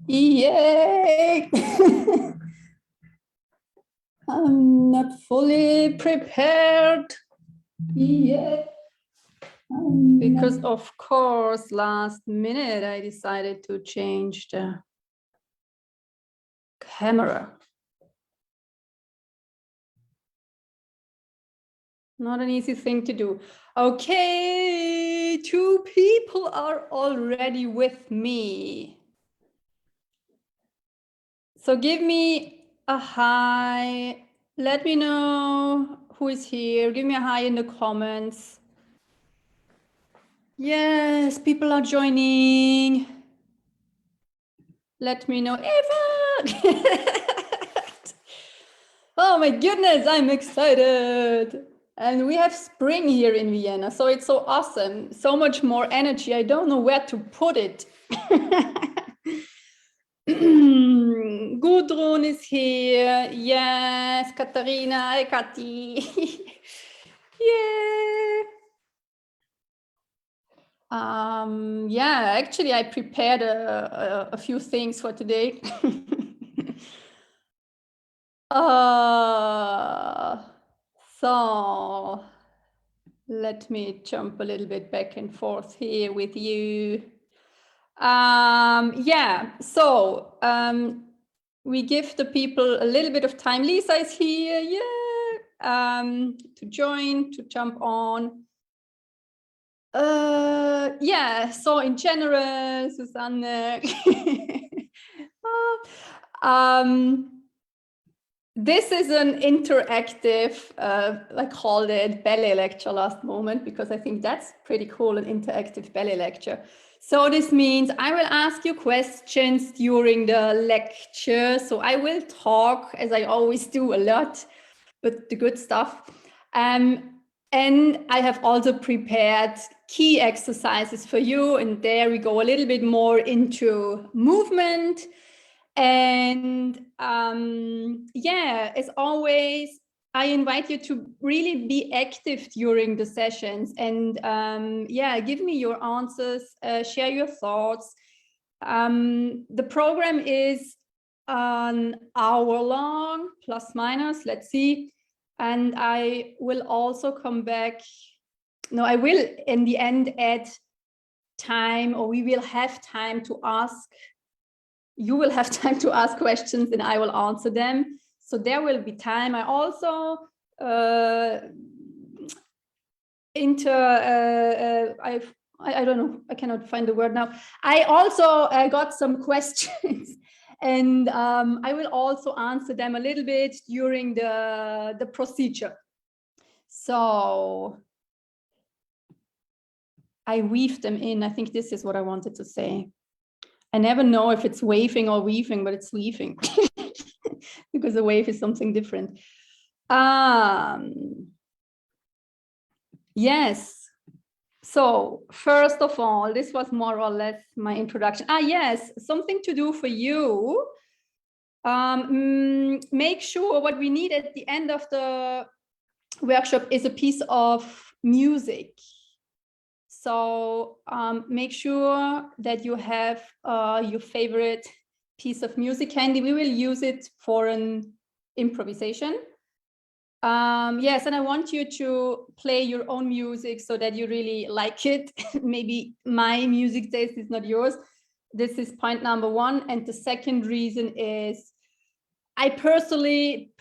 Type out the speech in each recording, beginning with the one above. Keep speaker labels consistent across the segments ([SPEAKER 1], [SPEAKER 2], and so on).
[SPEAKER 1] Yay! I'm not fully prepared. Yay! Because of course, last minute I decided to change the camera. Not an easy thing to do. Okay, 2 people are already with me. So give me a hi. Let me know who is here. Give me a hi in the comments. Yes, people are joining. Let me know. Eva! Oh my goodness, I'm excited. And we have spring here in Vienna, so it's so awesome. So much more energy. I don't know where to put it. Gudrun is here. Yes, Katharina. Hi, Kati. Yeah. Yeah, actually, I prepared a few things for today. So let me jump a little bit back and forth here with you. Yeah, so we give the people a little bit of time. Lisa is here, yeah, to join, to jump on. Yeah, so in general, Susanne. This is an interactive, I called it ballet lecture last moment, because I think that's pretty cool, an interactive ballet lecture. So this means I will ask you questions during the lecture. So I will talk, as I always do, a lot, but the good stuff. And I have also prepared key exercises for you. And there we go a little bit more into movement. And yeah, as always, I invite you to really be active during the sessions and yeah, give me your answers, share your thoughts. The program is an hour long, plus minus, let's see. And I will also come back. No, I will in the end add time, or we will have time to ask. You will have time to ask questions and I will answer them. So there will be time. I also I don't know, I cannot find the word now. I also got some questions and I will also answer them a little bit during the procedure. So I weave them in. I think this is what I wanted to say. I never know if it's waving or weaving, but it's weaving because a wave is something different. Yes. So first of all, this was more or less my introduction. Yes, something to do for you. Make sure what we need at the end of the workshop is a piece of music. So make sure that you have your favorite piece of music handy. We will use it for an improvisation. Yes, and I want you to play your own music so that you really like it. Maybe my music taste is not yours. This is point number 1. And the second reason is I personally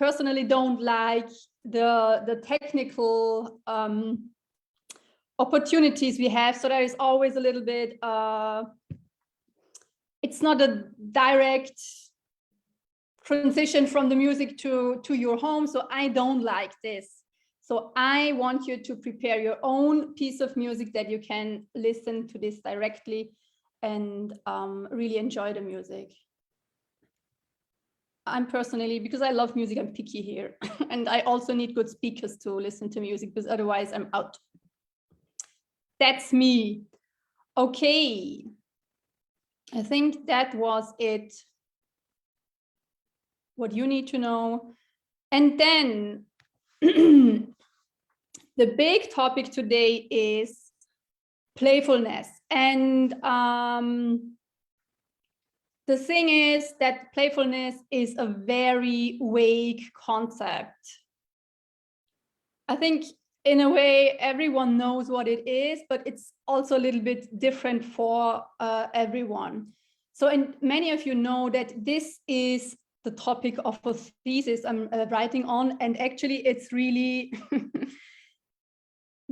[SPEAKER 1] don't like the technical opportunities we have. So there is always a little bit, it's not a direct transition from the music to your home. So I don't like this. So I want you to prepare your own piece of music that you can listen to this directly and really enjoy the music. I'm personally, because I love music, I'm picky here. And I also need good speakers to listen to music, because otherwise I'm out. That's me. Okay. I think that was it. What you need to know. And then the big topic today is playfulness. And the thing is that playfulness is a very vague concept. I think in a way everyone knows what it is, but it's also a little bit different for everyone. So, and many of you know that this is the topic of a thesis I'm writing on, and actually it's really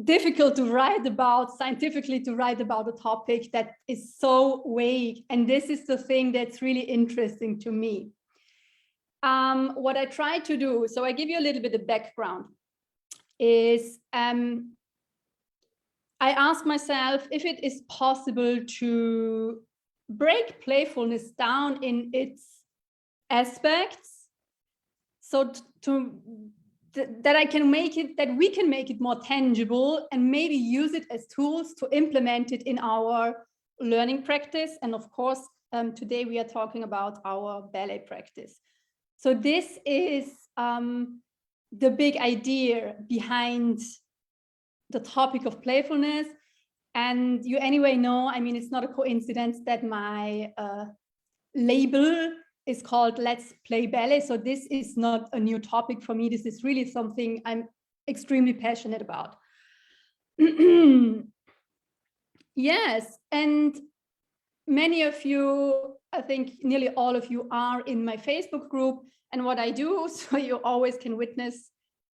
[SPEAKER 1] difficult to write about, scientifically to write about a topic that is so vague. And this is the thing that's really interesting to me. What I try to do, so I give you a little bit of background, is I ask myself if it is possible to break playfulness down in its aspects, so that I can make it, that we can make it more tangible and maybe use it as tools to implement it in our learning practice. And of course, today we are talking about our ballet practice. So this is the big idea behind the topic of playfulness. And you anyway know, I mean, it's not a coincidence that my label is called Let's Play Ballet. So this is not a new topic for me. This is really something I'm extremely passionate about. Yes, and many of you, I think nearly all of you are in my Facebook group. And what I do, so you always can witness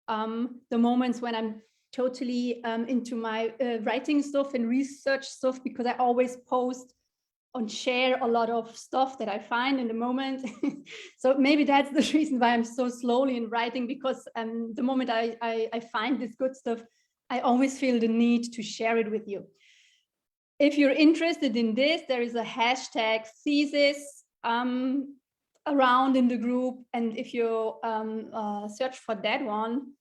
[SPEAKER 1] the moments when I'm totally into my writing stuff and research stuff, because I always post and share a lot of stuff that I find in the moment. So maybe that's the reason why I'm so slowly in writing, because the moment I find this good stuff, I always feel the need to share it with you. If you're interested in this, there is a hashtag thesis around in the group. And if you search for that one,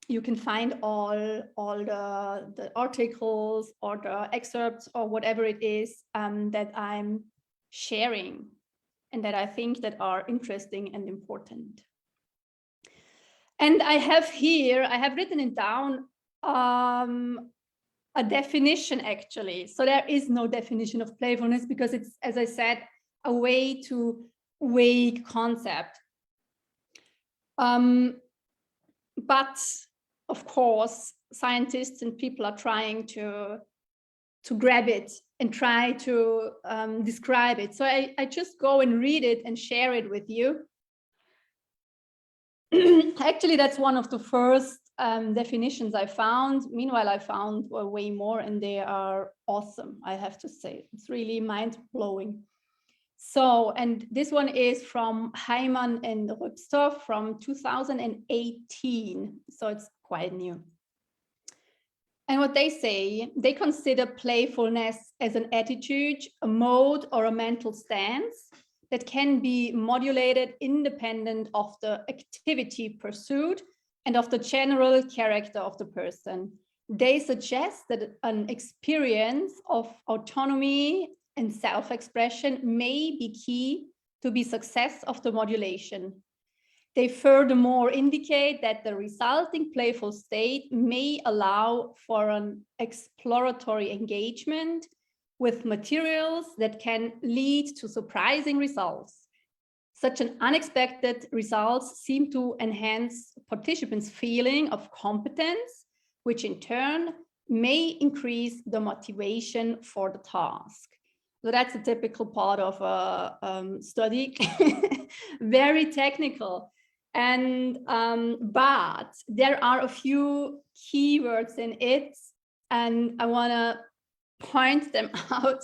[SPEAKER 1] you can find all the articles or the excerpts or whatever it is that I'm sharing and that I think that are interesting and important. And I have here, I have written it down, a definition actually. So there is no definition of playfulness because it's, as I said, a way to vague concept. But of course, scientists and people are trying to grab it and try to describe it. So I just go and read it and share it with you. Actually, that's one of the first definitions I found. Meanwhile, I found way more, and they are awesome, I have to say. It's really mind-blowing. So, and this one is from Heimann and Rübster from 2018. So it's quite new. And what they say, they consider playfulness as an attitude, a mode, or a mental stance that can be modulated independent of the activity pursued and of the general character of the person. They suggest that an experience of autonomy and self-expression may be key to the success of the modulation. They furthermore indicate that the resulting playful state may allow for an exploratory engagement with materials that can lead to surprising results. Such an unexpected results seem to enhance participants' feeling of competence, which in turn may increase the motivation for the task. So that's a typical part of a study, very technical. And but there are a few keywords in it, and I want to point them out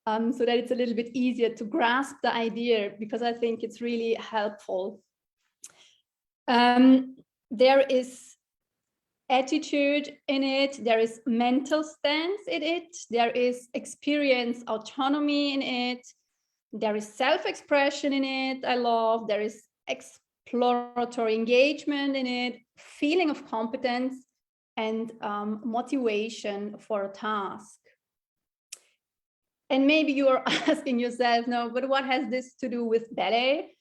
[SPEAKER 1] so that it's a little bit easier to grasp the idea, because I think it's really helpful. There is attitude in it, there is mental stance in it, there is experience autonomy in it, there is self-expression in it, I love, there is exploratory engagement in it, feeling of competence, and motivation for a task. And maybe you are asking yourself, no, but what has this to do with ballet?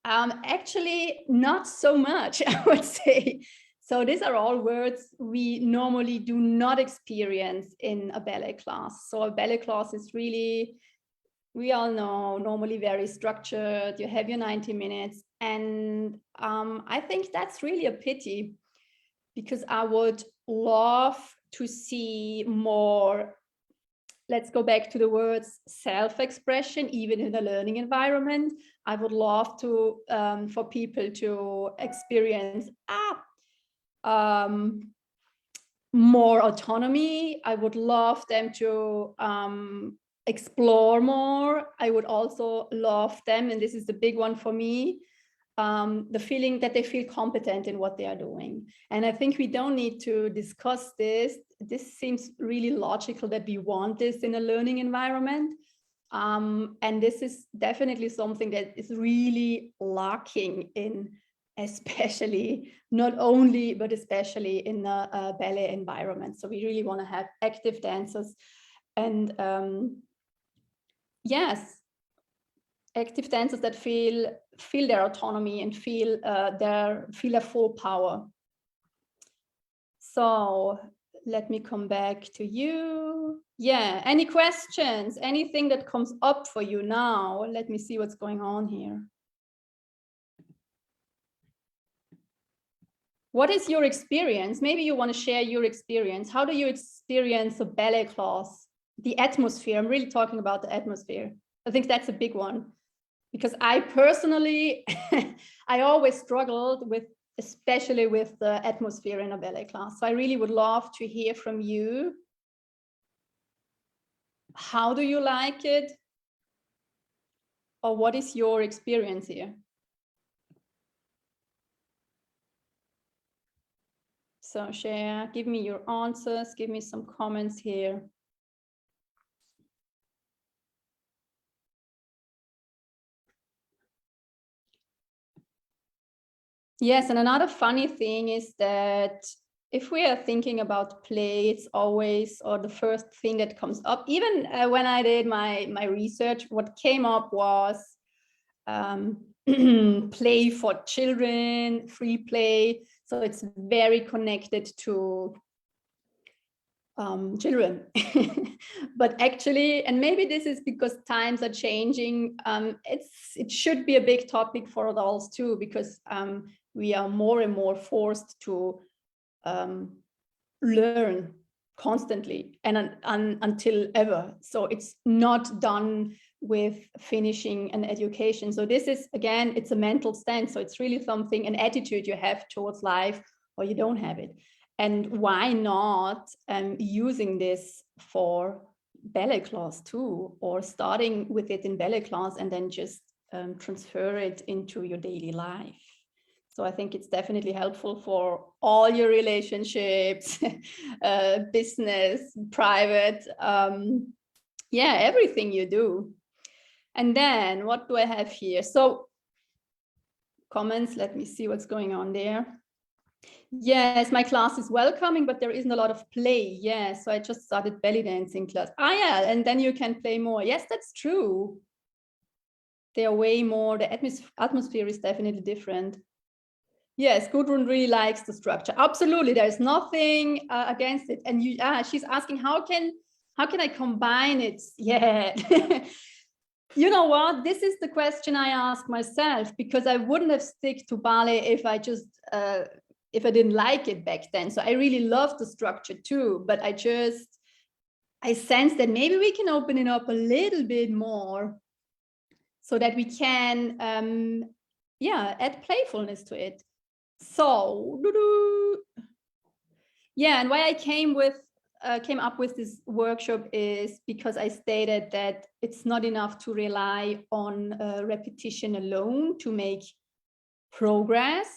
[SPEAKER 1] Actually, not so much, I would say. So these are all words we normally do not experience in a ballet class. So a ballet class is really we all know, normally very structured. You have your 90 minutes. And I think that's really a pity, because I would love to see more, let's go back to the words self-expression, even in a learning environment. I would love to, for people to experience more autonomy. I would love them to explore more. I would also love them, and this is the big one for me, the feeling that they feel competent in what they are doing. And I think we don't need to discuss this. This seems really logical that we want this in a learning environment. And this is definitely something that is really lacking in, especially, not only, but especially in a ballet environment. So we really want to have active dancers, and yes, active dancers that feel their autonomy and feel their full power. So let me come back to you. Yeah, any questions? Anything that comes up for you now? Let me see what's going on here. What is your experience? Maybe you want to share your experience. How do you experience a ballet class? The atmosphere. I'm really talking about the atmosphere. I think that's a big one, because I personally, I always struggled with, especially with the atmosphere in a ballet class. So I really would love to hear from you. How do you like it? Or what is your experience here? So share, give me your answers, give me some comments here. Yes, and another funny thing is that if we are thinking about play, it's always, or the first thing that comes up. Even when I did my research, what came up was play for children, free play. So it's very connected to children. But actually, and maybe this is because times are changing, it should be a big topic for adults too, because we are more and more forced to learn constantly and until ever. So it's not done with finishing an education. So this is, again, it's a mental stance. So it's really something, an attitude you have towards life, or you don't have it. And why not using this for ballet class too, or starting with it in ballet class and then just transfer it into your daily life. So I think it's definitely helpful for all your relationships, business, private, yeah, everything you do. And then what do I have here? So comments, let me see what's going on there. Yes, my class is welcoming, but there isn't a lot of play. Yes, so I just started belly dancing class. Yeah, and then you can play more. Yes, that's true. They are way more, the atmosphere is definitely different. Yes, Gudrun really likes the structure. Absolutely, there's nothing against it. And you, she's asking, how can I combine it? Yeah. You know what? This is the question I ask myself, because I wouldn't have stick to ballet if I just if I didn't like it back then. So I really love the structure too, but I sense that maybe we can open it up a little bit more, so that we can add playfulness to it. So yeah, and why I came up with this workshop is because I stated that it's not enough to rely on repetition alone to make progress.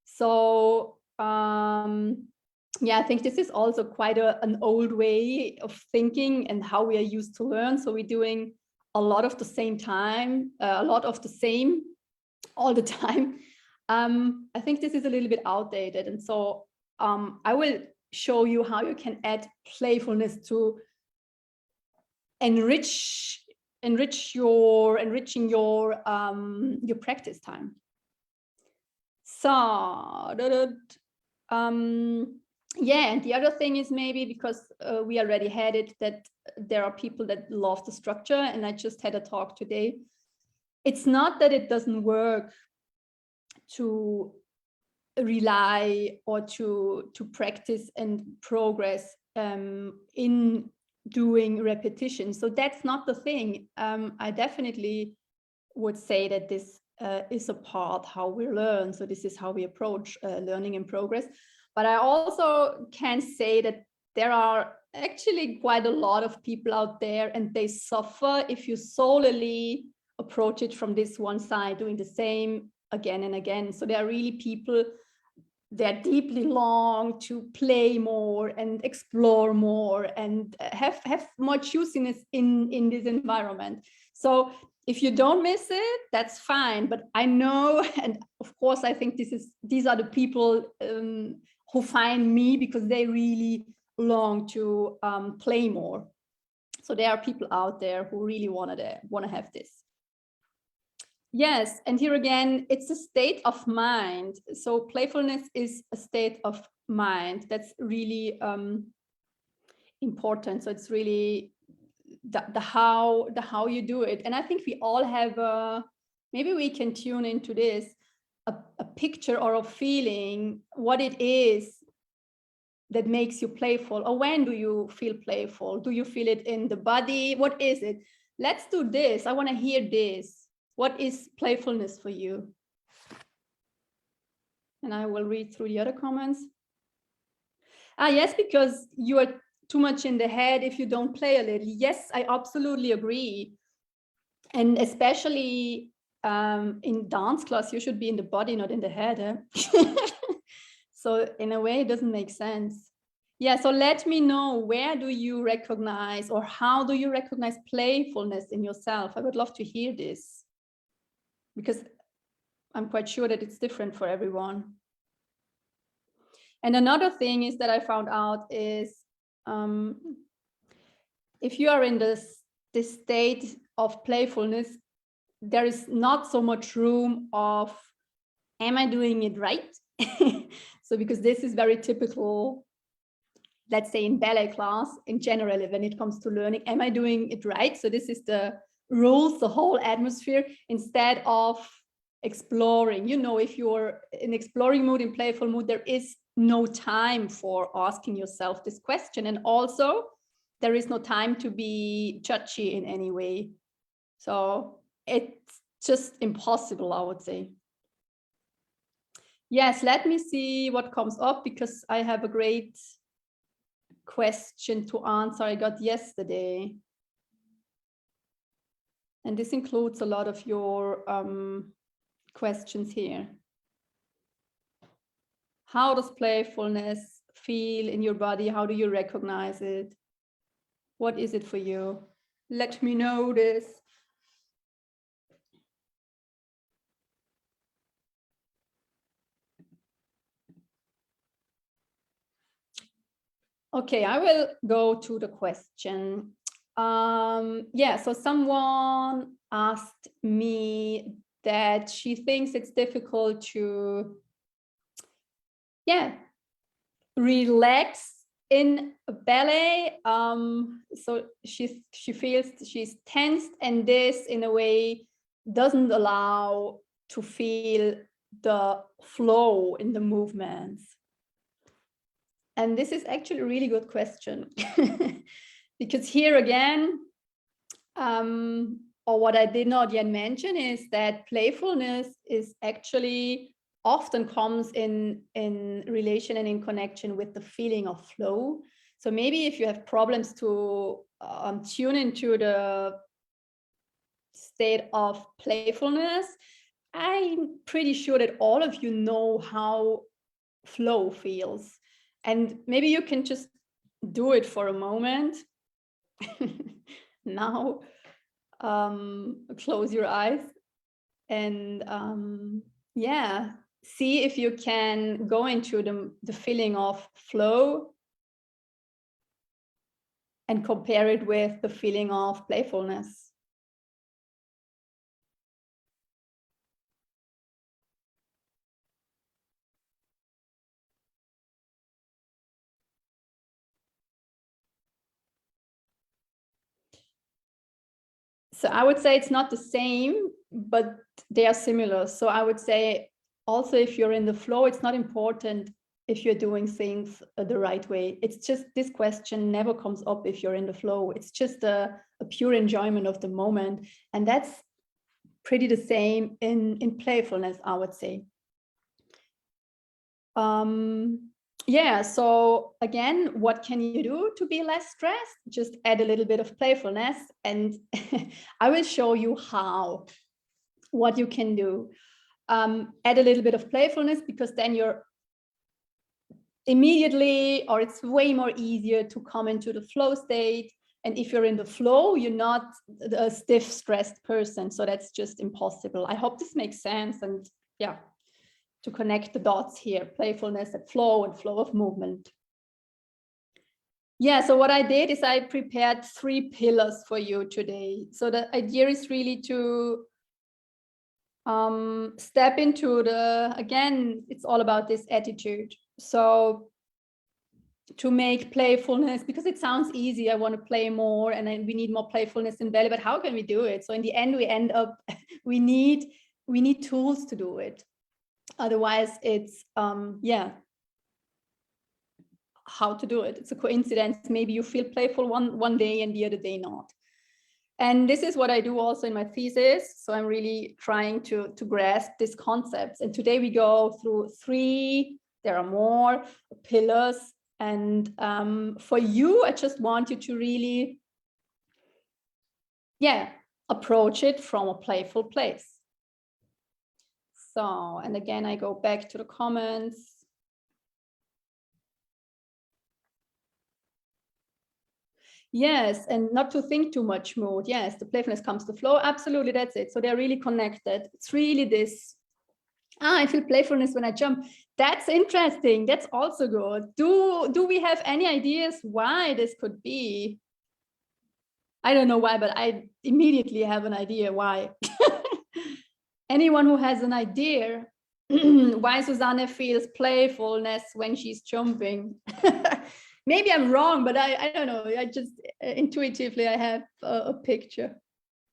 [SPEAKER 1] So yeah, I think this is also quite an old way of thinking and how we are used to learn. So we're doing a lot of the same time, a lot of the same all the time. I think this is a little bit outdated. And so I will show you how you can add playfulness to enriching your practice time. So Yeah, and the other thing is maybe because we already had it, that there are people that love the structure, and I just had a talk today. It's not that it doesn't work to rely or to practice and progress in doing repetition. So that's not the thing. I definitely would say that this is a part how we learn. So this is how we approach learning in progress. But I also can say that there are actually quite a lot of people out there, and they suffer if you solely approach it from this one side, doing the same again and again. So there are really people that deeply long to play more and explore more and have more juiciness in this environment. So if you don't miss it, that's fine. But I know, and of course, I think these are the people who find me because they really long to play more. So there are people out there who really want to have this. Yes, and here again, it's a state of mind. So playfulness is a state of mind. That's really important. So it's really the how you do it. And I think we all have maybe we can tune into this, a picture or a feeling, what it is that makes you playful. Or when do you feel playful? Do you feel it in the body? What is it? Let's do this. I want to hear this. What is playfulness for you? And I will read through the other comments. Yes, because you are too much in the head if you don't play a little. Yes, I absolutely agree. And especially in dance class, you should be in the body, not in the head. Eh? So in a way, it doesn't make sense. Yeah, so let me know, where do you recognize, or how do you recognize playfulness in yourself? I would love to hear this, because I'm quite sure that it's different for everyone. And another thing is that I found out is if you are in this state of playfulness, there is not so much room of, am I doing it right? So because this is very typical, let's say in ballet class in general, when it comes to learning, am I doing it right? So this is the rules, the whole atmosphere, instead of exploring. You know, if you're in exploring mood, in playful mood, there is no time for asking yourself this question. And also there is no time to be judgy in any way. So it's just impossible, I would say. Yes, let me see what comes up, because I have a great question to answer I got yesterday. And this includes a lot of your questions here. How does playfulness feel in your body? How do you recognize it? What is it for you? Let me know this. Okay, I will go to the question. Yeah, so someone asked me that she thinks it's difficult to, yeah, relax in ballet. So she feels she's tensed, and this in a way doesn't allow to feel the flow in the movements. And this is actually a really good question. Because here again, or what I did not yet mention, is that playfulness is actually often comes in relation and in connection with the feeling of flow. So maybe if you have problems to tune into the state of playfulness, I'm pretty sure that all of you know how flow feels. And maybe you can just do it for a moment. Now, close your eyes and yeah, see if you can go into the feeling of flow and compare it with the feeling of playfulness. So I would say it's not the same, but they are similar. So I would say also, if you're in the flow, it's not important if you're doing things the right way. It's just, this question never comes up if you're in the flow. It's just a pure enjoyment of the moment. And that's pretty the same in playfulness, I would say. Yeah, so again, what can you do to be less stressed? Just add a little bit of playfulness, and I will show you what you can do. Add a little bit of playfulness, because then you're immediately, or it's way more easier to come into the flow state. And if you're in the flow, you're not a stiff, stressed person. So that's just impossible. I hope this makes sense. And yeah, to connect the dots here, playfulness and flow of movement. Yeah, so what I did is I prepared 3 pillars for you today. So the idea is really to step into again, it's all about this attitude. So to make playfulness, because it sounds easy, I want to play more and we need more playfulness in ballet, but how can we do it? So in the end, we end up, we need tools to do it. Otherwise, it's, yeah, how to do it. It's a coincidence. Maybe you feel playful one day and the other day not. And this is what I do also in my thesis. So I'm really trying to grasp these concepts. And today we go through 3, there are more pillars. And for you, I just want you to really, yeah, approach it from a playful place. So, and again, I go back to the comments. Yes, and not to think too much mood. Yes, the playfulness comes to flow. Absolutely, that's it. So they're really connected. It's really this, I feel playfulness when I jump. That's interesting. That's also good. Do we have any ideas why this could be? I don't know why, but I immediately have an idea why. Anyone who has an idea why Susanne feels playfulness when she's jumping? Maybe I'm wrong, but I don't know. I just intuitively, I have a picture.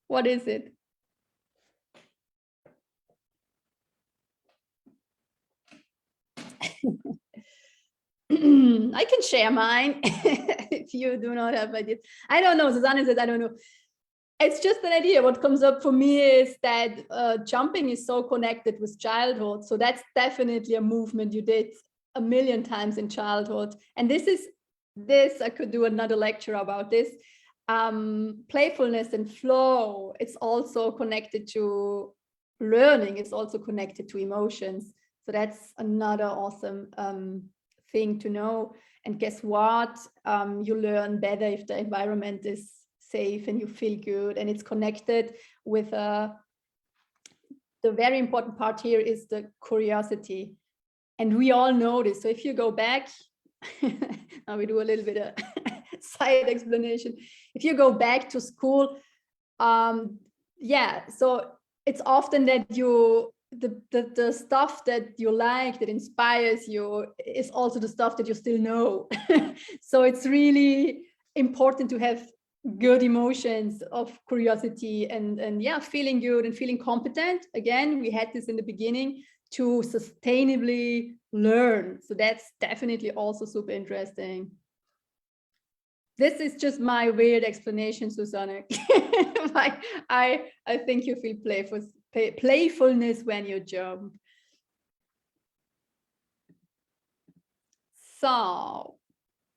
[SPEAKER 1] What is it? I can share mine if you do not have ideas. I don't know. Susanne says, I don't know. It's just an idea. What comes up for me is that jumping is so connected with childhood. So that's definitely a movement you did a million times in childhood. And this, I could do another lecture about this. Playfulness and flow, it's also connected to learning. It's also connected to emotions. So that's another awesome thing to know. And guess what? You learn better if the environment is safe and you feel good, and it's connected with the very important part here is the curiosity. And we all know this. So if you go back, now we do a little bit of side explanation. If you go back to school, yeah, so it's often that the stuff that you like, that inspires you, is also the stuff that you still know. So it's really important to have good emotions of curiosity and yeah, feeling good and feeling competent. Again, we had this in the beginning, to sustainably learn. So that's definitely also super interesting. This is just my weird explanation, Susanne. I think you feel playfulness when you jump. So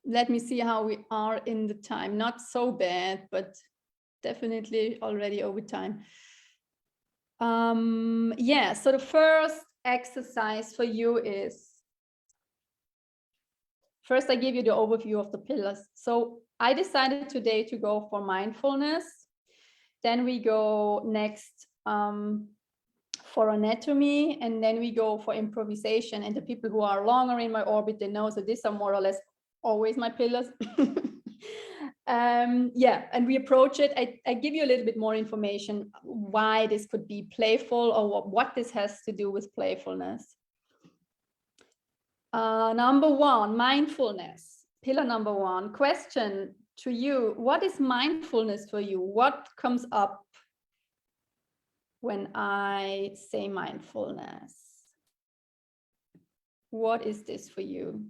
[SPEAKER 1] let me see how we are in the time. Not so bad, but definitely already over time. Yeah, so the first exercise for you is, first I give you the overview of the pillars. So I decided today to go for mindfulness. Then we go next for anatomy, and then we go for improvisation. And the people who are longer in my orbit, they know that these are more or less always my pillars. Yeah, and we approach it. I give you a little bit more information why this could be playful, or what this has to do with playfulness. Number 1, mindfulness. Pillar number 1. Question to you: what is mindfulness for you? What comes up when I say mindfulness? What is this for you?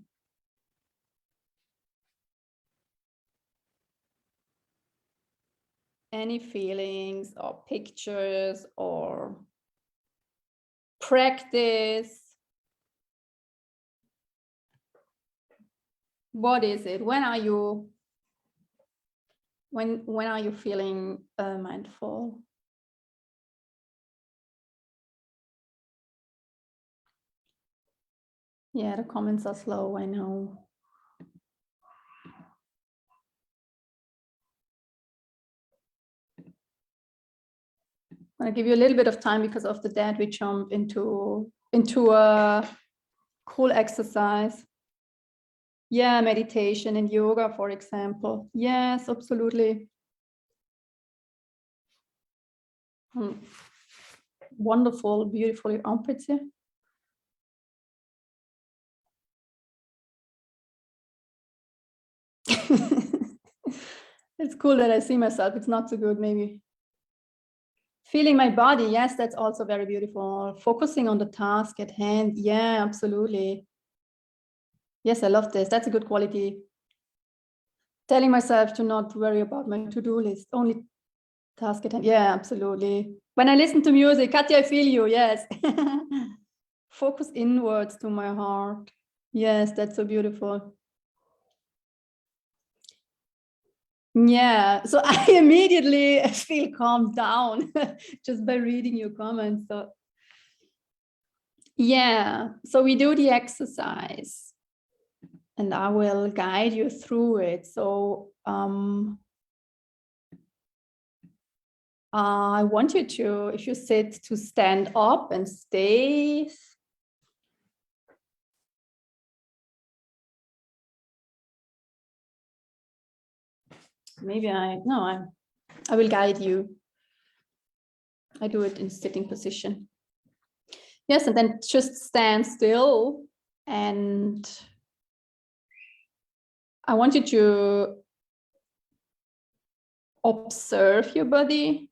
[SPEAKER 1] Any feelings or pictures or practice? What is it? When are you feeling mindful? Yeah, the comments are slow, I know. I'm gonna give you a little bit of time because after that we jump into a cool exercise. Yeah, meditation and yoga, for example. Yes, absolutely. Wonderful, beautiful armpits here. It's cool that I see myself. It's not so good, maybe. Feeling my body, yes, that's also very beautiful. Focusing on the task at hand, yeah, absolutely. Yes, I love this. That's a good quality. Telling myself to not worry about my to-do list, only task at hand. Yeah, absolutely. When I listen to music, Katja, I feel you, yes. Focus inwards to my heart. Yes, that's so beautiful. Yeah, so I immediately feel calmed down just by reading your comments. So yeah, so we do the exercise and I will guide you through it. So I want you to, if you sit, to stand up and stay. Maybe I will guide you. I do it in sitting position. Yes, and then just stand still, and I want you to observe your body.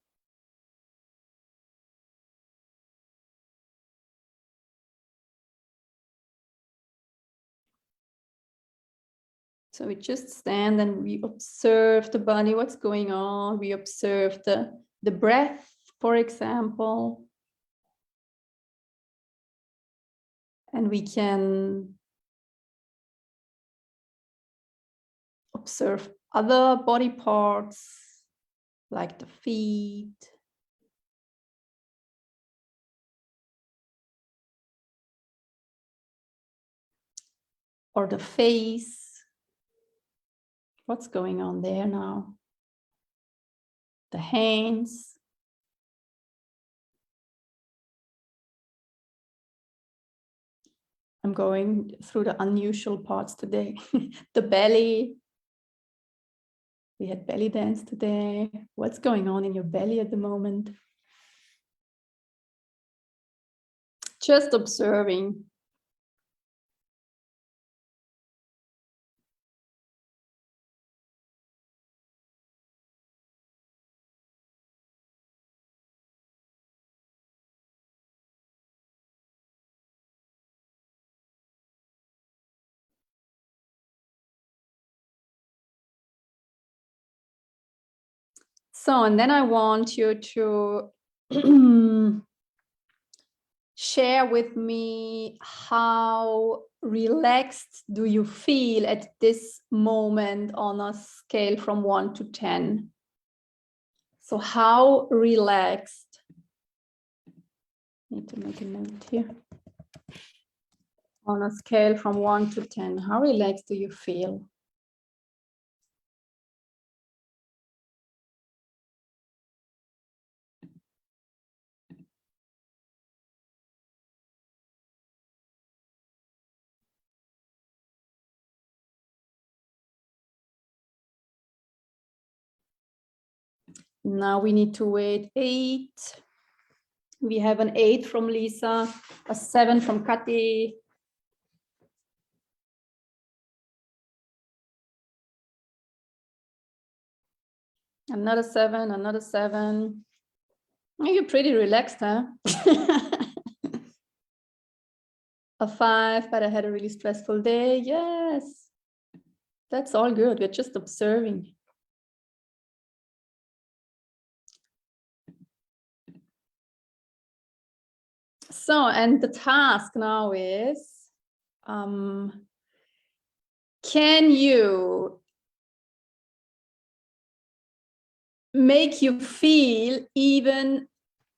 [SPEAKER 1] So we just stand and we observe the body, what's going on. We observe the breath, for example. And we can observe other body parts, like the feet, or the face. What's going on there now? The hands. I'm going through the unusual parts today. The belly. We had belly dance today. What's going on in your belly at the moment? Just observing. So, and then I want you to share with me how relaxed do you feel at this moment on a scale from 1 to 10? So how relaxed? Need to make a note here. On a scale from 1 to 10, how relaxed do you feel? Now we need to wait 8. We have an 8 from Lisa, a 7 from Kati. Another 7, another 7. You're pretty relaxed, huh? A 5, but I had a really stressful day. Yes, that's all good. We're just observing. So, and the task now is, can you make you feel even,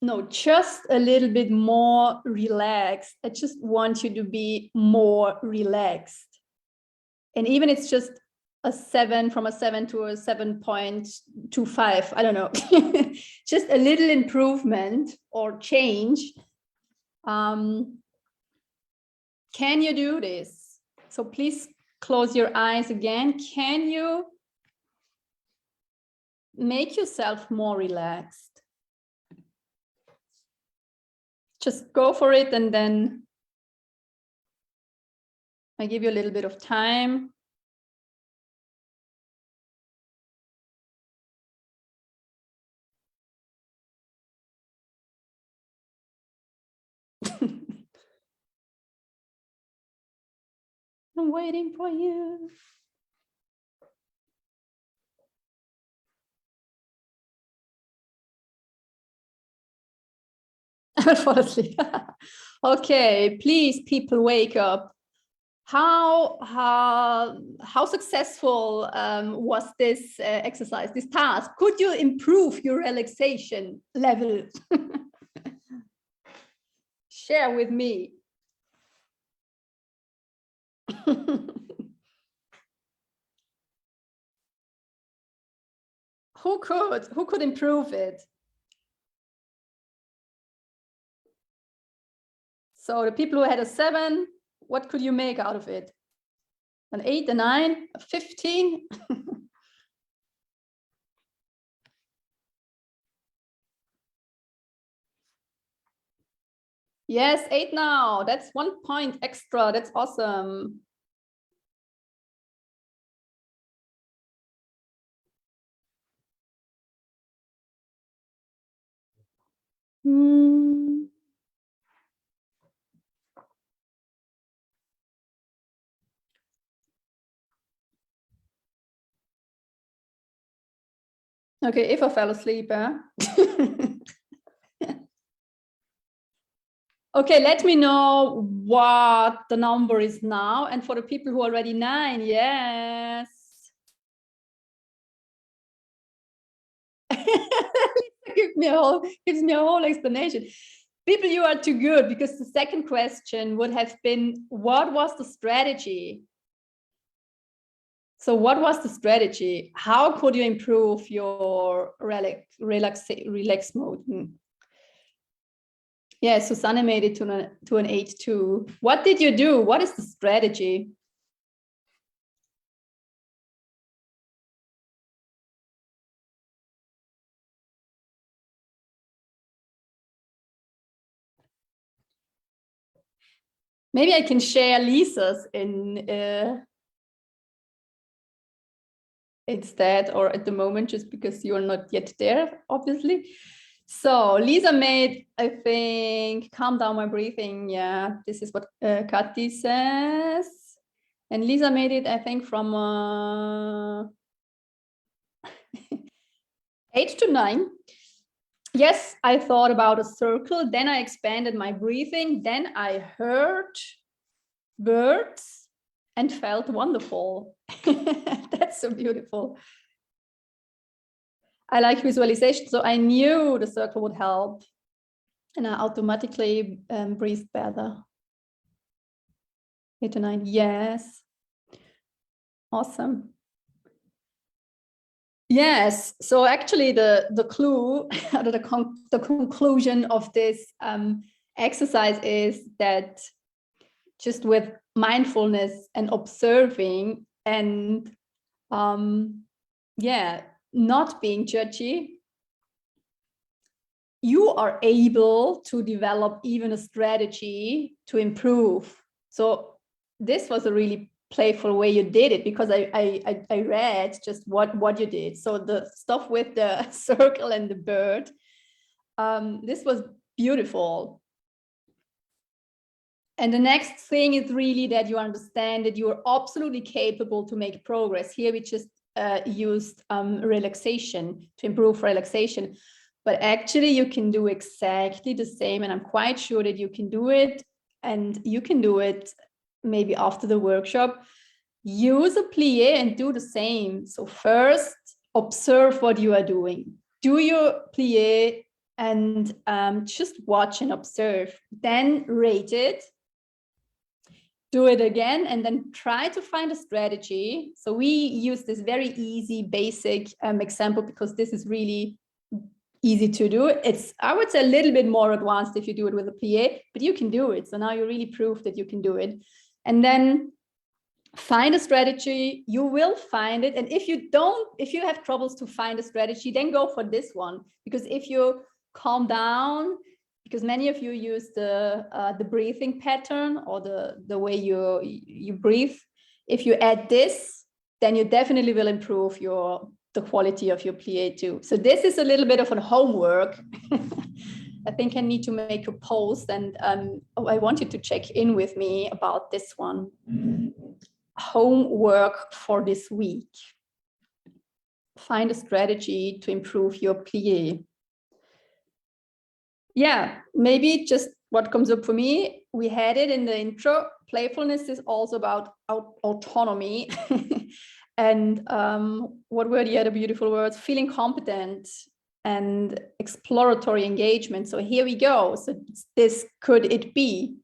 [SPEAKER 1] no, just a little bit more relaxed? I just want you to be more relaxed. And even it's just a 7, from a 7 to a 7.25, I don't know, just a little improvement or change. Can you do this? So please close your eyes again. Can you make yourself more relaxed? Just go for it, and then I give you a little bit of time. I'm waiting for you. I'll fall asleep. Okay, please, people, wake up. How successful was this exercise, this task? Could you improve your relaxation level? Share with me. Who could improve it? So the people who had a 7, what could you make out of it? An 8, a 9, a 15? Yes, 8 now. That's 1 point extra. That's awesome. Okay, if I fell asleep, huh? Okay, let me know what the number is now. And for the people who are already 9, yes. gives me a whole explanation. People, you are too good, because the second question would have been, what was the strategy? So what was the strategy? How could you improve your relax mode? Yeah, Susanne made it to an 8 too. What did you do? What is the strategy? Maybe I can share Lisa's instead, or at the moment, just because you're not yet there, obviously. So Lisa made, I think, calm down my breathing. Yeah, this is what Kati says. And Lisa made it, I think, from 8 to 9. Yes, I thought about a circle. Then I expanded my breathing. Then I heard birds and felt wonderful. That's so beautiful. I like visualization, so I knew the circle would help, and I automatically breathed better. 8 to 9, yes. Awesome. Yes, so actually the clue, the conclusion of this exercise is that just with mindfulness and observing and yeah, not being judgy, you are able to develop even a strategy to improve. So this was a really playful way you did it, because I read just what you did. So the stuff with the circle and the bird, This was beautiful. And the next thing is really that you understand that you are absolutely capable to make progress. Here we just used relaxation to improve relaxation, but actually you can do exactly the same, and I'm quite sure that you can do it, and you can do it maybe after the workshop. Use a plie and do the same. So first, observe what you are doing. Do your plie and just watch and observe. Then rate it. Do it again, and then try to find a strategy. So we use this very easy, basic example because this is really easy to do. It's, I would say, a little bit more advanced if you do it with a plie, but you can do it. So now you really prove that you can do it. And then find a strategy. You will find it. And if you have troubles to find a strategy, then go for this one. Because if you calm down, because many of you use the breathing pattern or the way you breathe. If you add this, then you definitely will improve the quality of your plie too. So this is a little bit of a homework. I think I need to make a post, and I want you to check in with me about this one. Homework for this week. Find a strategy to improve your plie. Yeah, maybe just what comes up for me, we had it in the intro. Playfulness is also about autonomy. And what were the other beautiful words? Feeling competent and exploratory engagement. So here we go. So this could it be?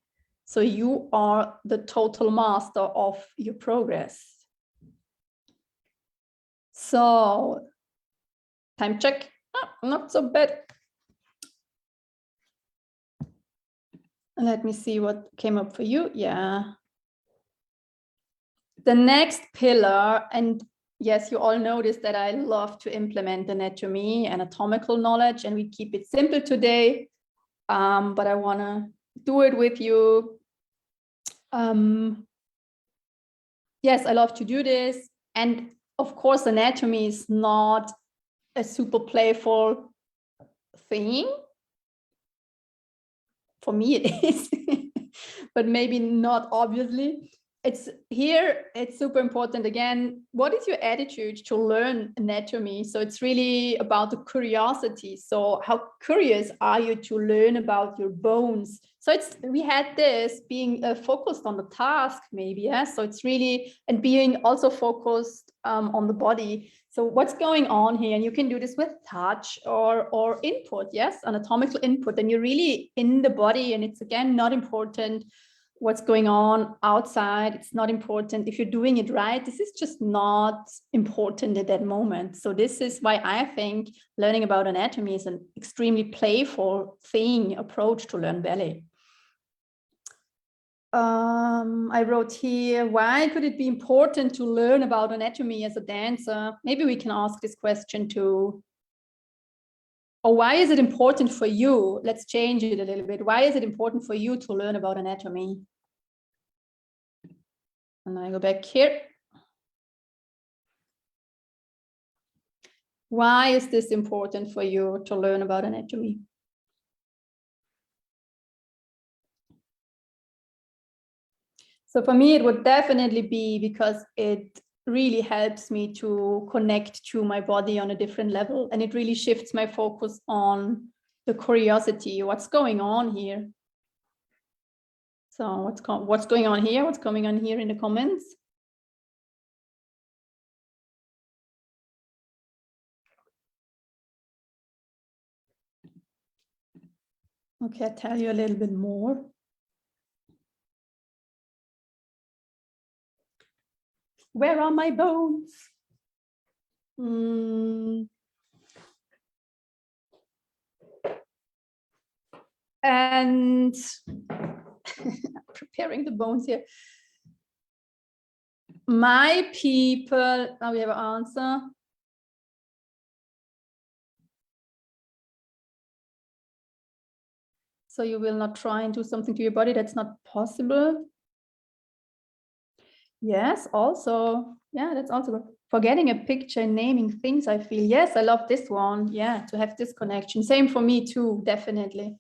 [SPEAKER 1] So you are the total master of your progress. So time check. Oh, not so bad. Let me see what came up for you. Yeah. The next pillar, and yes, you all noticed that I love to implement anatomy and anatomical knowledge, and we keep it simple today, but I want to do it with you. Yes, I love to do this. And of course, anatomy is not a super playful thing. For me, it is, but maybe not obviously. It's super important. Again, what is your attitude to learn anatomy? So it's really about the curiosity. So how curious are you to learn about your bones? So we had this being focused on the task, maybe, yeah. So it's really, and being also focused on the body. So what's going on here? And you can do this with touch or input, yes, anatomical input. And you're really in the body, and it's again not important what's going on outside. It's not important if you're doing it right. This is just not important at that moment. So this is why I think learning about anatomy is an extremely playful approach to learn ballet. I wrote here, why could it be important to learn about anatomy as a dancer? Maybe we can ask this question too. Or why is it important for you? Let's change it a little bit. Why is it important for you to learn about anatomy? And I go back here. Why is this important for you to learn about anatomy? So for me, it would definitely be because it really helps me to connect to my body on a different level. And it really shifts my focus on the curiosity, what's going on here. So what's going on here? What's going on here in the comments? Okay, I'll tell you a little bit more. Where are my bones? And preparing the bones here. My people, now we have an answer. So you will not try and do something to your body that's not possible. Yes, also, yeah, that's also good. Forgetting a picture and naming things, I feel. Yes, I love this one. Yeah, to have this connection. Same for me too, definitely.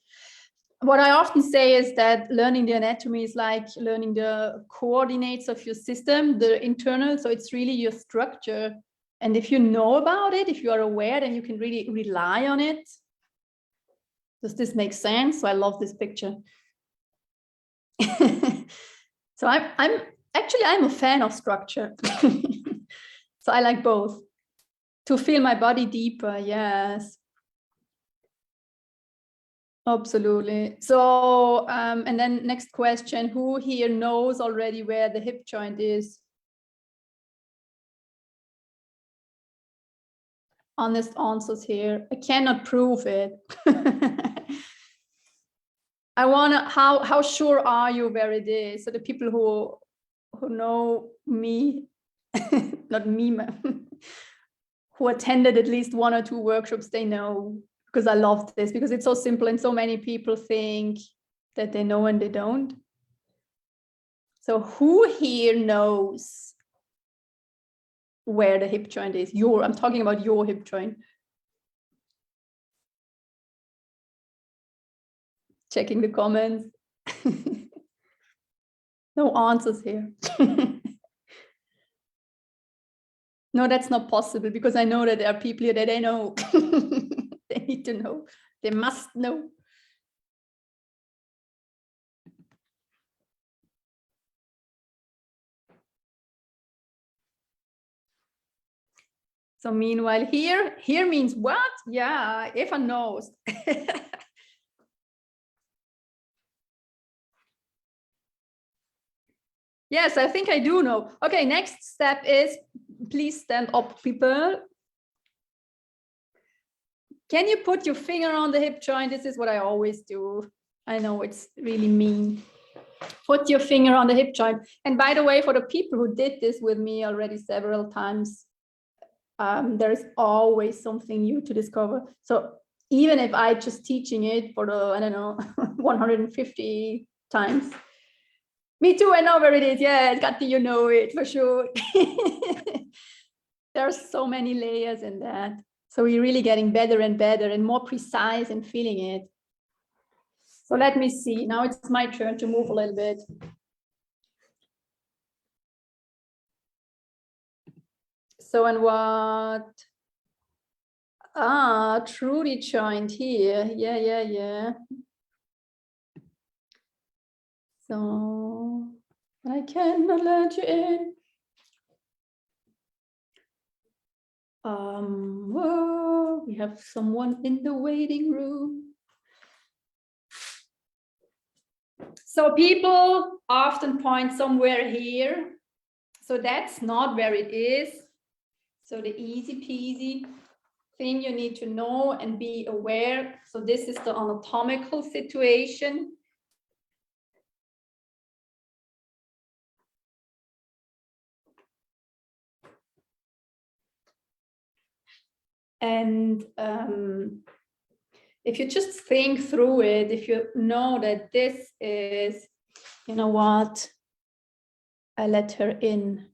[SPEAKER 1] What I often say is that learning the anatomy is like learning the coordinates of your system, the internal. So it's really your structure. And if you know about it, if you are aware, then you can really rely on it. Does this make sense? So I love this picture. So I'm a fan of structure. So I like both. To feel my body deeper, yes. Absolutely. So, and then next question, who here knows already where the hip joint is? Honest answers here. I cannot prove it. I wanna, how sure are you where it is? So the people who know me, not me, who attended at least 1 or 2 workshops, they know, because I love this, because it's so simple and so many people think that they know and they don't. So who here knows where the hip joint is? I'm talking about your hip joint. Checking the comments. No answers here. No, that's not possible, because I know that there are people here that they know. They need to know. They must know. So meanwhile, here means what? Yeah, Eva knows. Yes, I think I do know. Okay, next step is, please stand up, people. Can you put your finger on the hip joint? This is what I always do. I know it's really mean. Put your finger on the hip joint. And by the way, for the people who did this with me already several times, there is always something new to discover. So even if I just teaching it for the, I don't know, 150 times, me too, I know where it is. Yeah, Kati, you know it for sure. There are so many layers in that. So we're really getting better and better and more precise in feeling it. So let me see. Now it's my turn to move a little bit. So, and what? Ah, Trudy joined here. Yeah. So I cannot let you in. Whoa, we have someone in the waiting room. So people often point somewhere here. So that's not where it is. So the easy peasy thing you need to know and be aware. So this is the anatomical situation. And if you just think through it, if you know that this is, you know what, I let her in.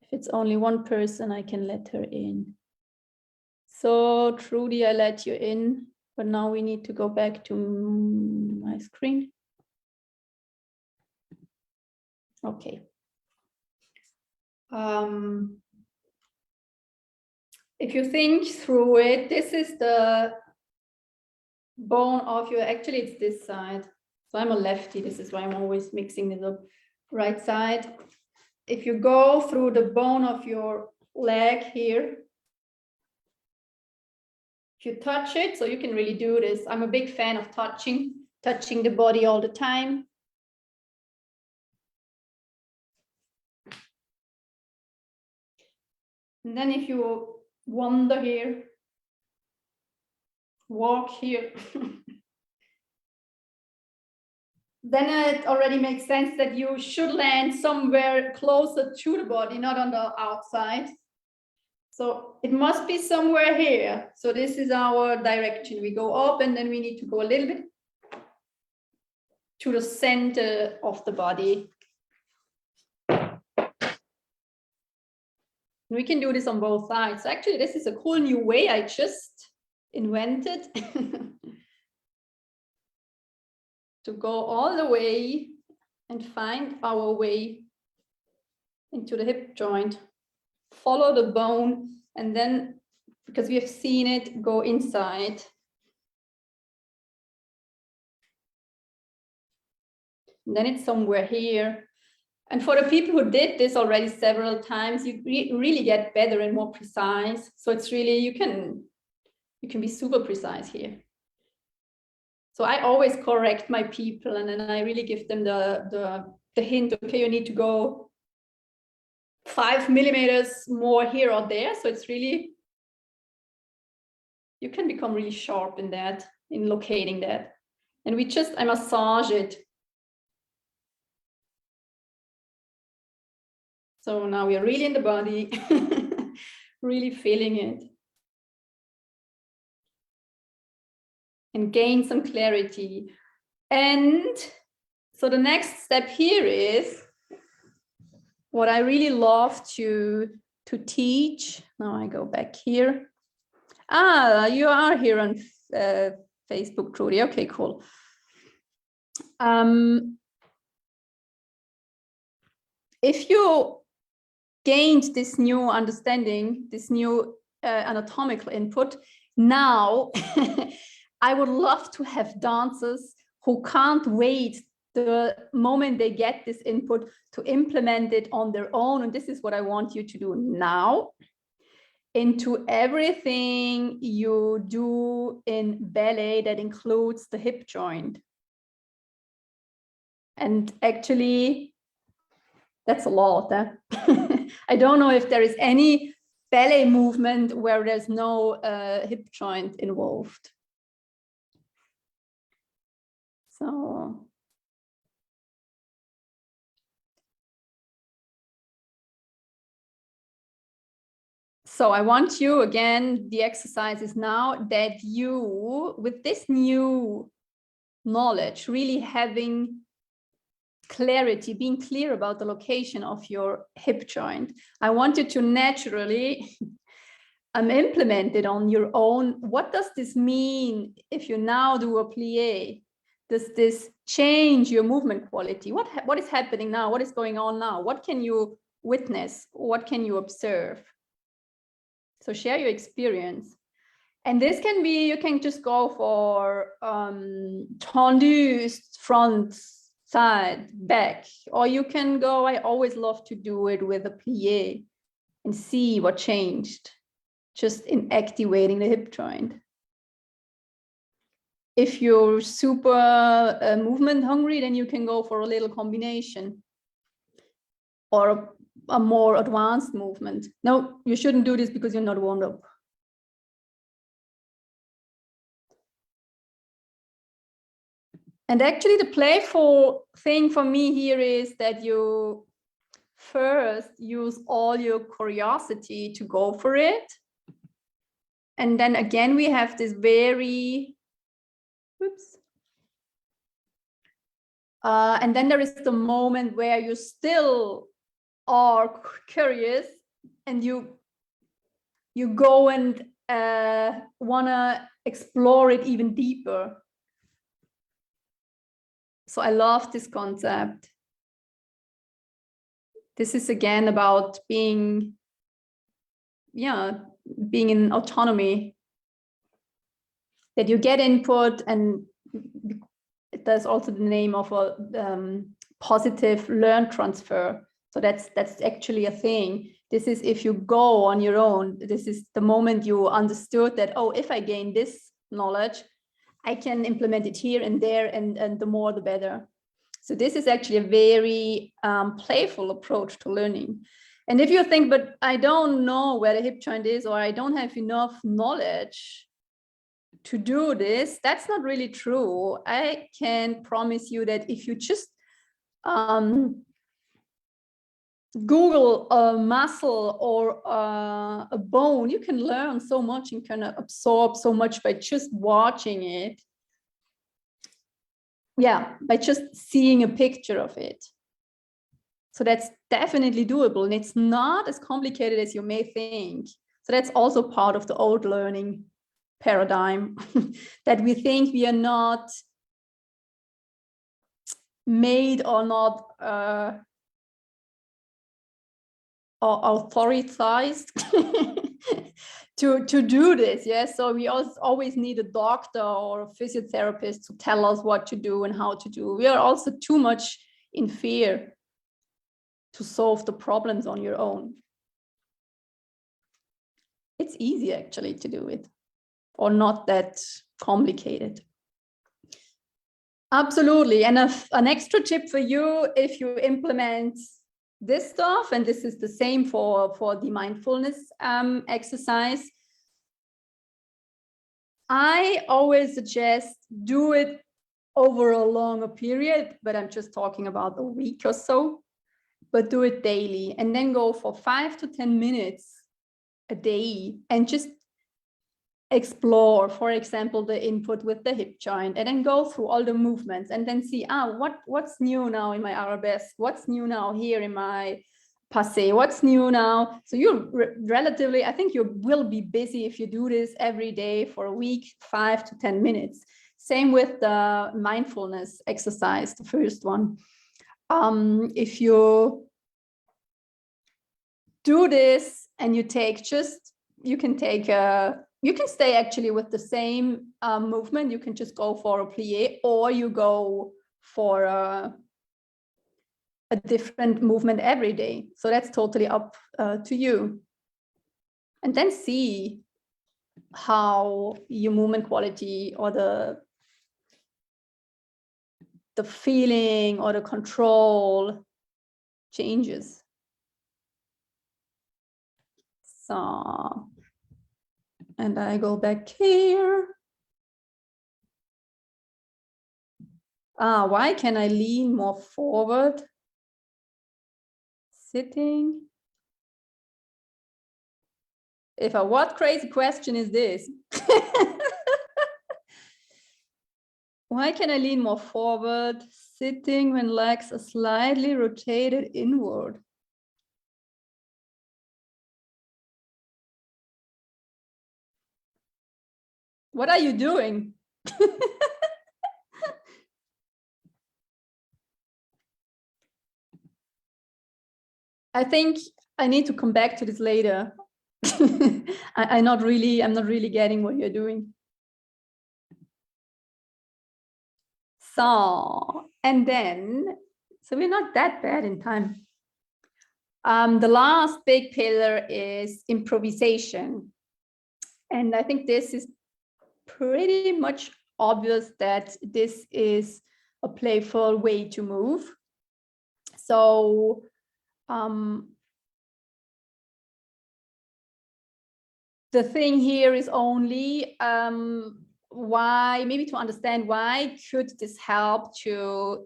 [SPEAKER 1] If it's only one person, I can let her in. So Trudy, I let you in, but now we need to go back to my screen. Okay. If you think through it, this is the bone of your, actually it's this side. So I'm a lefty, this is why I'm always mixing it up. Right side. If you go through the bone of your leg here, if you touch it, so you can really do this. I'm a big fan of touching the body all the time. And then if you wander here, walk here, then it already makes sense that you should land somewhere closer to the body, not on the outside. So it must be somewhere here. So this is our direction. We go up and then we need to go a little bit to the center of the body. We can do this on both sides. Actually, this is a cool new way I just invented to go all the way and find our way into the hip joint. Follow the bone, and then, because we have seen it, go inside. And then it's somewhere here. And for the people who did this already several times, you really get better and more precise. So it's really, you can be super precise here. So I always correct my people, and then I really give them the hint, okay, you need to go 5 millimeters more here or there. So it's really, you can become really sharp in that, in locating that. And I massage it. So now we are really in the body, really feeling it. And gain some clarity. And so the next step here is what I really love to teach. Now I go back here. Ah, you are here on Facebook, Trudy. Okay, cool. If you gained this new understanding, this new anatomical input, now I would love to have dancers who can't wait the moment they get this input to implement it on their own. And this is what I want you to do now. Into everything you do in ballet that includes the hip joint. And actually, that's a lot. I don't know if there is any ballet movement where there's no hip joint involved. So I want you, again, the exercise is now that you, with this new knowledge, really having clarity, being clear about the location of your hip joint. I want you to naturally implement it on your own. What does this mean if you now do a plie? Does this change your movement quality? What is happening now? What is going on now? What can you witness? What can you observe? So share your experience. And this can be, you can just go for tendu, front, side, back, or you can go, I always love to do it with a plie and see what changed just in activating the hip joint. If you're super movement hungry, then you can go for a little combination or a more advanced movement. No, you shouldn't do this because you're not warmed up. And actually the playful thing for me here is that you first use all your curiosity to go for it. And then again, we have this very, whoops. And then there is the moment where you still are curious and you go and wanna explore it even deeper. So I love this concept. This is again about being in autonomy, that you get input, and there's also the name of a positive learn transfer. So that's actually a thing. This is if you go on your own, this is the moment you understood that, oh, if I gain this knowledge, I can implement it here and there, and the more the better. So this is actually a very playful approach to learning. And if you think, but I don't know where the hip joint is, or I don't have enough knowledge to do this, that's not really true. I can promise you that if you just Google a muscle or a bone, you can learn so much and kind of absorb so much by just watching it. Yeah, by just seeing a picture of it. So that's definitely doable, and it's not as complicated as you may think. So that's also part of the old learning paradigm, that we think we are not made or not or authorized to do this. Yes, so we always need a doctor or a physiotherapist to tell us what to do and how to do. We are also too much in fear to solve the problems on your own. It's easy actually to do it, or not that complicated. Absolutely. And an extra tip for you, if you implement this stuff, and this is the same for the mindfulness exercise, I always suggest do it over a longer period, but I'm just talking about a week or so, but do it daily, and then go for 5 to 10 minutes a day and just explore, for example, the input with the hip joint, and then go through all the movements and then see, what's new now in my arabesque, what's new now here in my passe, what's new now. So you're relatively, I think you will be busy if you do this every day for a week, 5 to 10 minutes. Same with the mindfulness exercise, the first one. If you do this and you take you can stay actually with the same movement. You can just go for a plie, or you go for a different movement every day. So that's totally up to you. And then see how your movement quality, or the feeling or the control changes. So, and I go back here. Why can I lean more forward? Sitting. What crazy question is this? Why can I lean more forward sitting when legs are slightly rotated inward? What are you doing? I think I need to come back to this later. I'm not really getting what you're doing. So, and then, so we're not that bad in time. The last big pillar is improvisation. And I think this is pretty much obvious that this is a playful way to move. So, the thing here is only why, maybe to understand why could this help to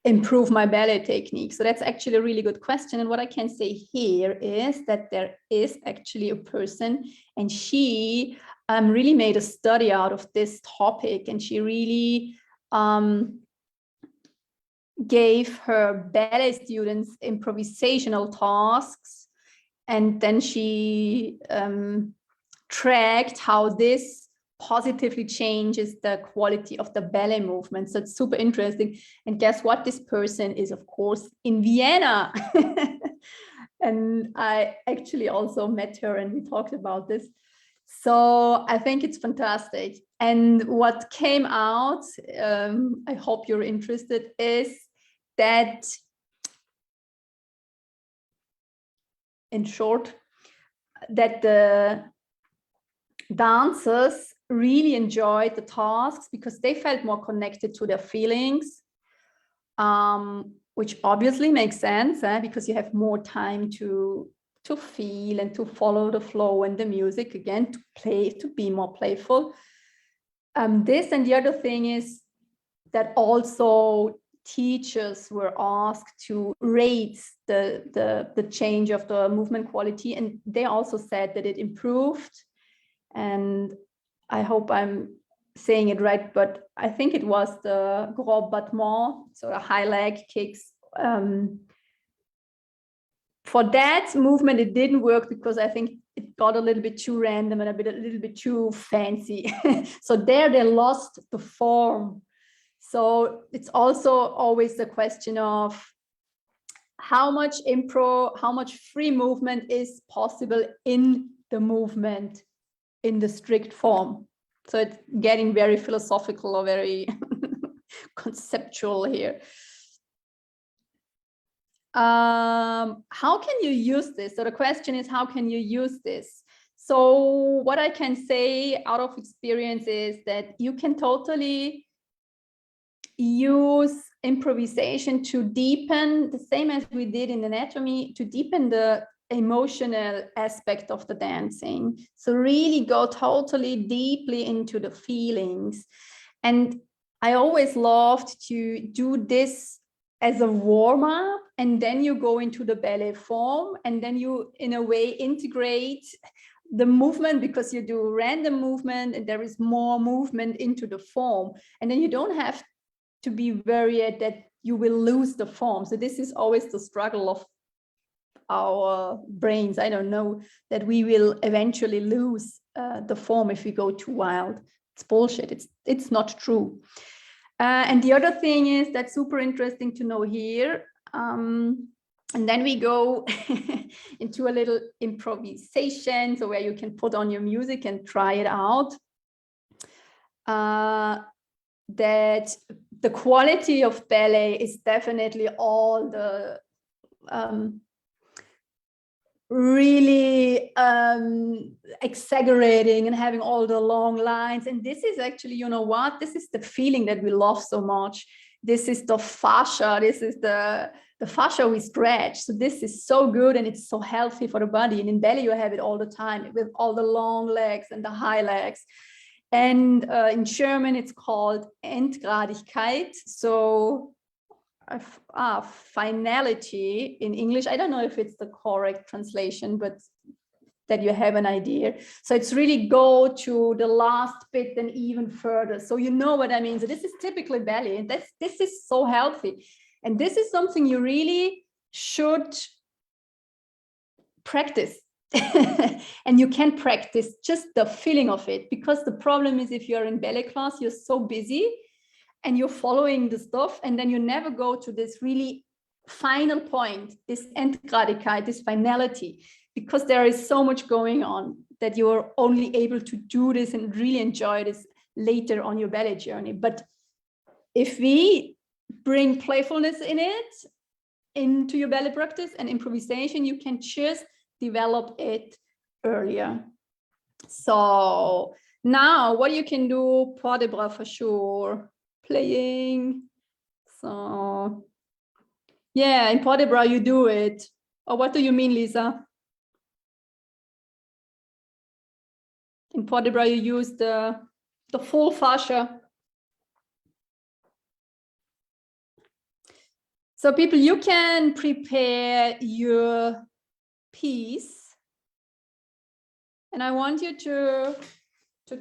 [SPEAKER 1] improve my ballet technique. So that's actually a really good question. And what I can say here is that there is actually a person, and she really made a study out of this topic, and she really gave her ballet students improvisational tasks, and then she tracked how this positively changes the quality of the ballet movement. So it's super interesting. And guess what? This person is, of course, in Vienna. And I actually also met her and we talked about this. So I think it's fantastic. And what came out, I hope you're interested, is that, in short, that the dancers really enjoyed the tasks because they felt more connected to their feelings, which obviously makes sense, because you have more time to feel and to follow the flow and the music, again, to play, to be more playful. This, and the other thing is that also teachers were asked to rate the change of the movement quality, and they also said that it improved. And I hope I'm saying it right, but I think it was the gros battement, so the high leg kicks for that movement, it didn't work because I think it got a little bit too random and a little bit too fancy. So there they lost the form. So it's also always the question of how much impro, how much free movement is possible in the movement in the strict form. So it's getting very philosophical or very conceptual here. How can you use this? So the question is, how can you use this? So what I can say out of experience is that you can totally use improvisation to deepen, the same as we did in anatomy, to deepen the emotional aspect of the dancing. So really go totally deeply into the feelings. And I always loved to do this as a warm-up, and then you go into the ballet form, and then you in a way integrate the movement, because you do random movement and there is more movement into the form, and then you don't have to be worried that you will lose the form. So this is always the struggle of our brains. I don't know, that we will eventually lose the form if we go too wild. It's bullshit. It's not true. And the other thing is that's super interesting to know here. And then we go into a little improvisation, so where you can put on your music and try it out. That the quality of ballet is definitely all the really exaggerating and having all the long lines. And this is actually, you know what, this is the feeling that we love so much. This is the fascia, this is the fascia we stretch. So this is so good and it's so healthy for the body. And in ballet you have it all the time with all the long legs and the high legs. And in German it's called Endgradigkeit. So finality in English. I don't know if it's the correct translation, but that you have an idea. So it's really go to the last bit and even further. So you know what I mean. So this is typically ballet, and this is so healthy. And this is something you really should practice. And you can practice just the feeling of it, because the problem is if you're in ballet class, you're so busy and you're following the stuff, and then you never go to this really final point, this Endgradigkeit, this finality, because there is so much going on that you are only able to do this and really enjoy this later on your ballet journey. But if we bring playfulness in it, into your ballet practice and improvisation, you can just develop it earlier. So now what you can do, pas de bras for sure. Playing. So yeah, in pas de bras you do it. Or what do you mean, Lisa? In pas de bras you use the full fascia. So people, you can prepare your piece, and I want you to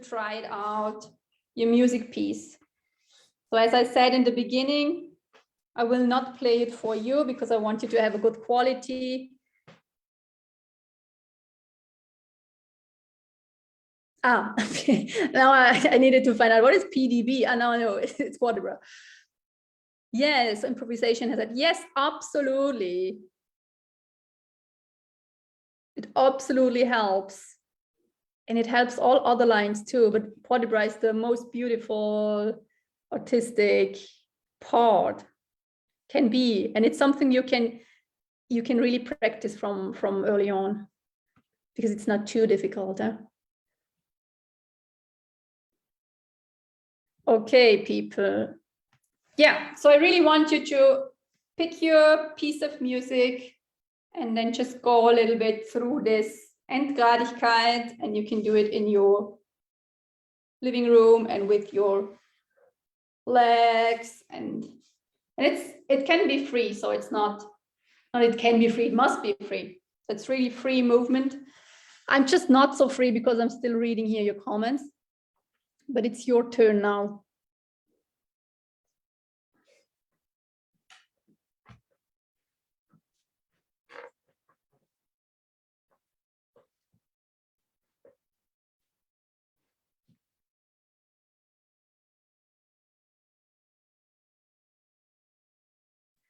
[SPEAKER 1] try it out, your music piece. So as I said in the beginning, I will not play it for you because I want you to have a good quality. Okay. Now I needed to find out what is PDB. Now I know it's pas de bras. Yes, improvisation has that. Yes, absolutely. It absolutely helps. And it helps all other lines too, but pas de bras is the most beautiful artistic part, can be, and it's something you can really practice from early on, because it's not too difficult. Okay, people. Yeah, so I really want you to pick your piece of music and then just go a little bit through this Endgradigkeit, and you can do it in your living room and with your legs, and it can be free. So it's not it can be free, it must be free. So it's really free movement. I'm just not so free because I'm still reading here your comments, but it's your turn now.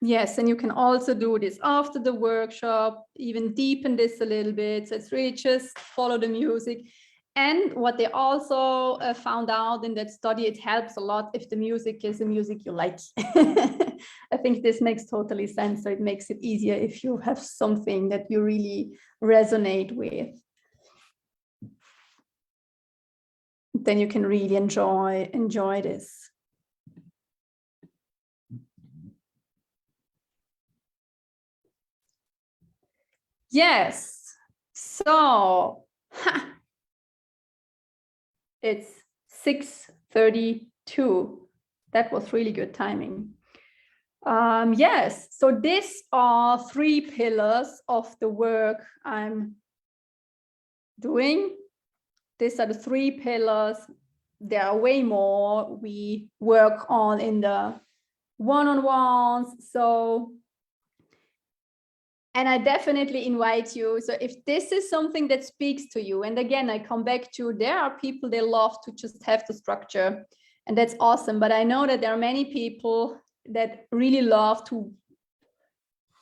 [SPEAKER 1] Yes, and you can also do this after the workshop, even deepen this a little bit. So it's really just follow the music. And what they also found out in that study, it helps a lot if the music is the music you like. I think this makes totally sense. So it makes it easier if you have something that you really resonate with. Then you can really enjoy this. Yes. So it's 6:32. That was really good timing. Yes, so these are 3 pillars of the work I'm doing. These are the 3 pillars. There are way more we work on in the one-on-ones. So, and I definitely invite you. So if this is something that speaks to you, and again, I come back to, there are people, they love to just have the structure, and that's awesome. But I know that there are many people that really love to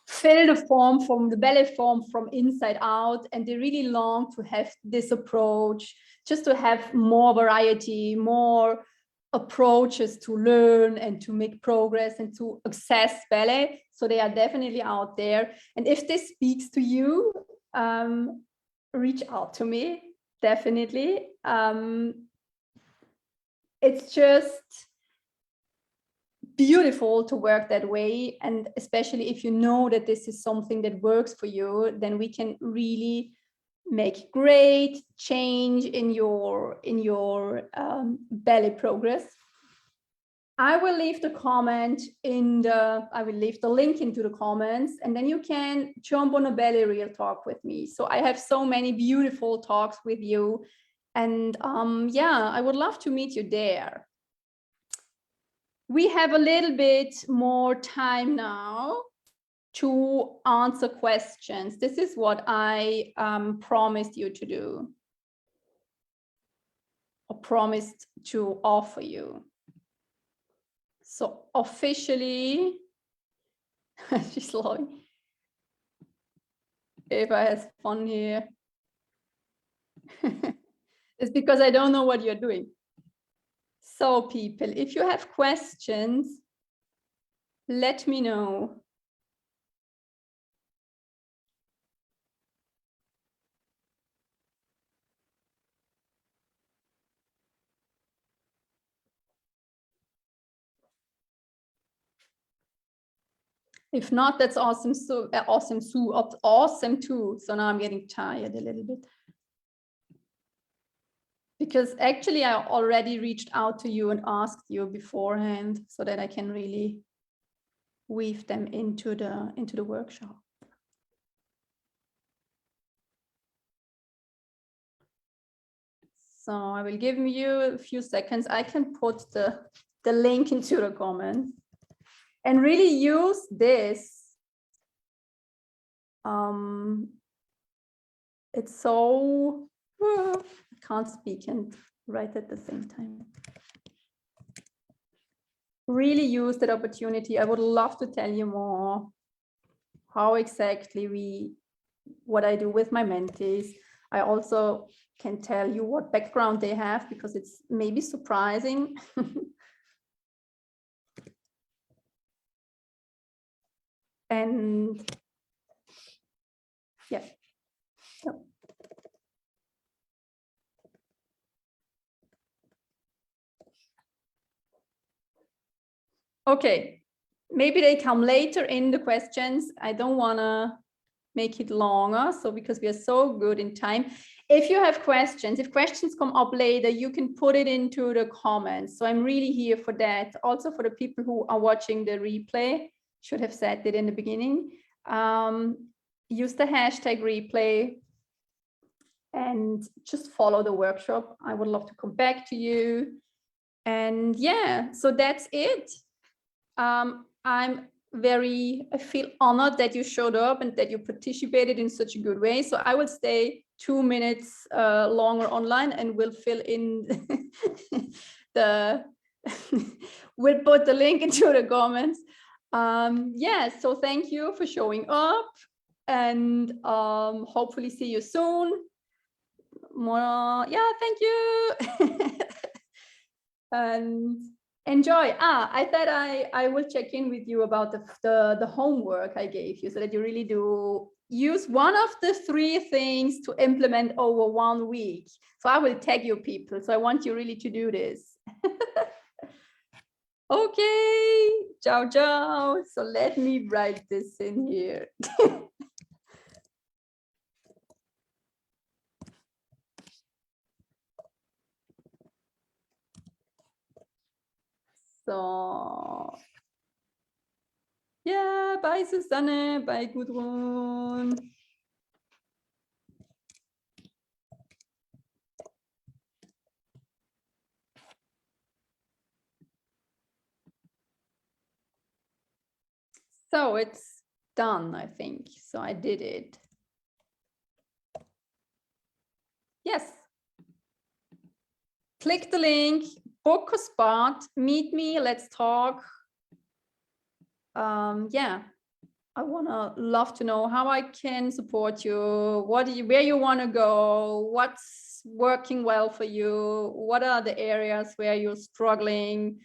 [SPEAKER 1] fill the form from the ballet form from inside out, and they really long to have this approach, just to have more variety, more approaches to learn and to make progress and to access ballet. So they are definitely out there. And if this speaks to you, reach out to me, definitely. It's just beautiful to work that way, and especially if you know that this is something that works for you, then we can really make great change in your ballet progress. I will leave the comment I will leave the link into the comments, and then you can jump on a ballet real talk with me. So I have so many beautiful talks with you, and yeah, I would love to meet you there. We have a little bit more time now to answer questions. This is what I promised you to do, or promised to offer you. So officially, she's laughing. Eva has fun here. It's because I don't know what you're doing. So people, if you have questions, let me know. If not, that's awesome. So awesome too. So now I'm getting tired a little bit. Because actually I already reached out to you and asked you beforehand so that I can really weave them into the workshop. So I will give you a few seconds. I can put the link into the comments and really use this. It's so, I can't speak and write at the same time. Really use that opportunity. I would love to tell you more how exactly what I do with my mentees. I also can tell you what background they have, because it's maybe surprising. And yeah. Okay, maybe they come later in the questions. I don't want to make it longer, so because we are so good in time. If you have questions, if questions come up later, you can put it into the comments. So I'm really here for that. Also for the people who are watching the replay, should have said it in the beginning. Use the hashtag replay and just follow the workshop. I would love to come back to you. And yeah, so that's it. I feel honored that you showed up and that you participated in such a good way. So I will stay 2 minutes longer online, and we'll fill in we'll put the link into the comments. Yeah, so thank you for showing up, and hopefully see you soon. More, yeah, thank you. And enjoy. I thought I will check in with you about the homework I gave you, so that you really do use one of the 3 things to implement over 1 week. So I will tag you people. So I want you really to do this. Okay, ciao, ciao. So let me write this in here. So, yeah, bye Susanne, bye Gudrun. So it's done, I think. So I did it. Yes. Click the link, book a spot, meet me, let's talk. Yeah, I love to know how I can support you, where you want to go, what's working well for you, what are the areas where you're struggling,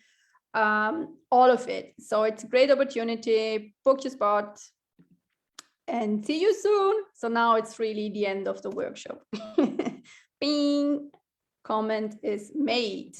[SPEAKER 1] all of it. So it's a great opportunity. Book your spot and see you soon. So now it's really the end of the workshop. Bing, comment is made.